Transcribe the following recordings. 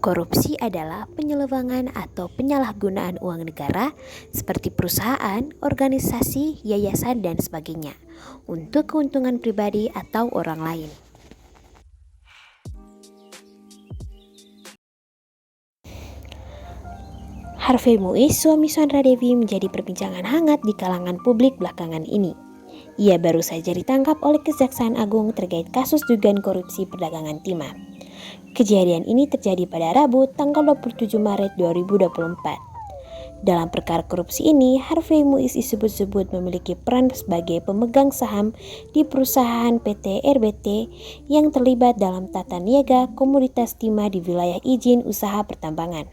Korupsi adalah penyelewengan atau penyalahgunaan uang negara seperti perusahaan, organisasi, yayasan, dan sebagainya untuk keuntungan pribadi atau orang lain. Harvey Muiz, suami Sandra Dewi, menjadi perbincangan hangat di kalangan publik belakangan ini. Ia baru saja ditangkap oleh Kejaksaan Agung terkait kasus dugaan korupsi perdagangan timah. Kejadian ini terjadi pada Rabu, tanggal 27 Maret 2024. Dalam perkara korupsi ini, Harvey Muiz disebut-sebut memiliki peran sebagai pemegang saham di perusahaan PT RBT yang terlibat dalam tata niaga komoditas timah di wilayah izin usaha pertambangan.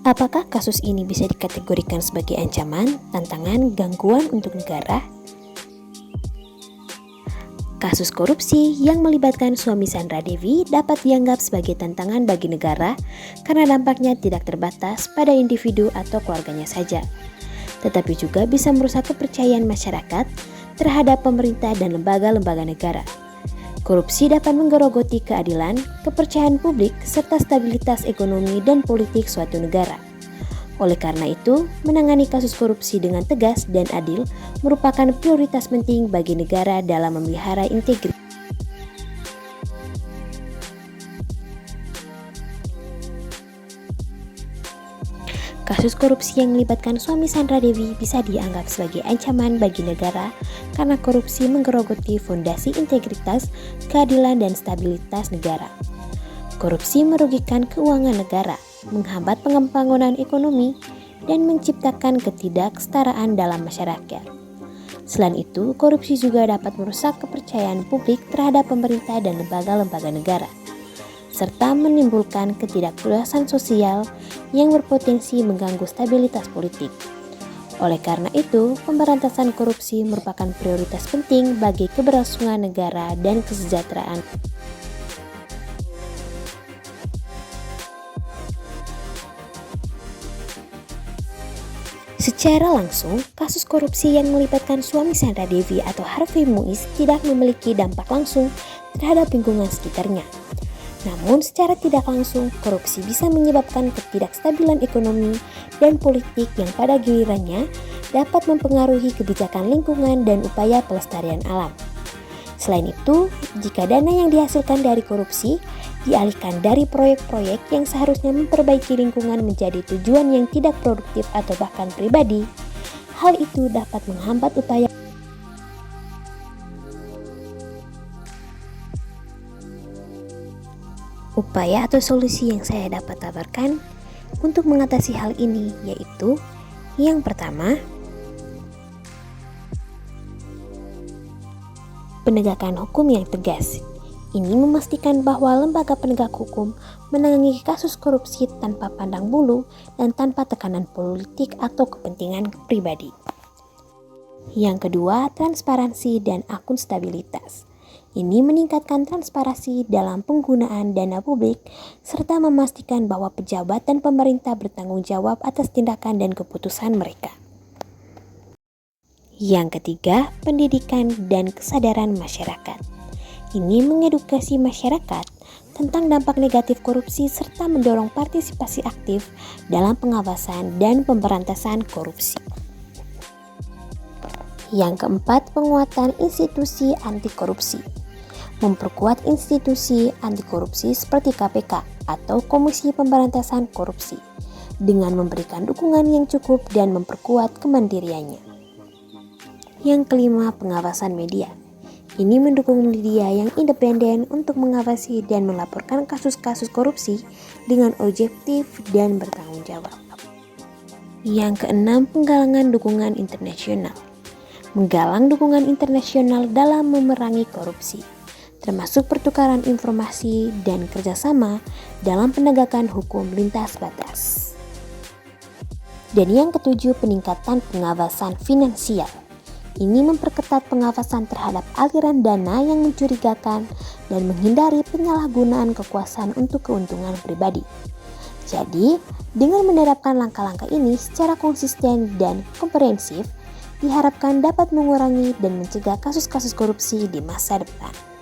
Apakah kasus ini bisa dikategorikan sebagai ancaman, tantangan, gangguan untuk negara? Kasus korupsi yang melibatkan suami Sandra Dewi dapat dianggap sebagai tantangan bagi negara karena dampaknya tidak terbatas pada individu atau keluarganya saja, tetapi juga bisa merusak kepercayaan masyarakat terhadap pemerintah dan lembaga-lembaga negara. Korupsi dapat menggerogoti keadilan, kepercayaan publik, serta stabilitas ekonomi dan politik suatu negara. Oleh karena itu, menangani kasus korupsi dengan tegas dan adil merupakan prioritas penting bagi negara dalam memelihara integritas. Kasus korupsi yang melibatkan suami Sandra Dewi bisa dianggap sebagai ancaman bagi negara karena korupsi menggerogoti fondasi integritas, keadilan, dan stabilitas negara. Korupsi merugikan keuangan negara, menghambat pembangunan ekonomi, dan menciptakan ketidaksetaraan dalam masyarakat. Selain itu, korupsi juga dapat merusak kepercayaan publik terhadap pemerintah dan lembaga-lembaga negara, serta menimbulkan ketidakpuasan sosial yang berpotensi mengganggu stabilitas politik. Oleh karena itu, pemberantasan korupsi merupakan prioritas penting bagi keberlangsungan negara dan kesejahteraan. Secara langsung, kasus korupsi yang melibatkan suami Sandra Dewi atau Harvey Muiz tidak memiliki dampak langsung terhadap lingkungan sekitarnya. Namun secara tidak langsung, korupsi bisa menyebabkan ketidakstabilan ekonomi dan politik yang pada gilirannya dapat mempengaruhi kebijakan lingkungan dan upaya pelestarian alam. Selain itu, jika dana yang dihasilkan dari korupsi dialihkan dari proyek-proyek yang seharusnya memperbaiki lingkungan menjadi tujuan yang tidak produktif atau bahkan pribadi, hal itu dapat menghambat upaya atau solusi yang saya dapat tawarkan untuk mengatasi hal ini, yaitu yang pertama, penegakan hukum yang tegas. Ini memastikan bahwa lembaga penegak hukum menangani kasus korupsi tanpa pandang bulu dan tanpa tekanan politik atau kepentingan pribadi. Yang kedua, transparansi dan akuntabilitas. Ini meningkatkan transparansi dalam penggunaan dana publik serta memastikan bahwa pejabat dan pemerintah bertanggung jawab atas tindakan dan keputusan mereka. Yang ketiga, pendidikan dan kesadaran masyarakat. Ini mengedukasi masyarakat tentang dampak negatif korupsi serta mendorong partisipasi aktif dalam pengawasan dan pemberantasan korupsi. Yang keempat, penguatan institusi anti korupsi. Memperkuat institusi anti korupsi seperti KPK atau Komisi Pemberantasan Korupsi dengan memberikan dukungan yang cukup dan memperkuat kemandiriannya. Yang kelima, pengawasan media. Ini mendukung media yang independen untuk mengawasi dan melaporkan kasus-kasus korupsi dengan objektif dan bertanggung jawab. Yang keenam, penggalangan dukungan internasional. Menggalang dukungan internasional dalam memerangi korupsi, termasuk pertukaran informasi dan kerjasama dalam penegakan hukum lintas batas. Dan yang ketujuh, peningkatan pengawasan finansial. Ini memperketat pengawasan terhadap aliran dana yang mencurigakan dan menghindari penyalahgunaan kekuasaan untuk keuntungan pribadi. Jadi, dengan menerapkan langkah-langkah ini secara konsisten dan komprehensif, diharapkan dapat mengurangi dan mencegah kasus-kasus korupsi di masa depan.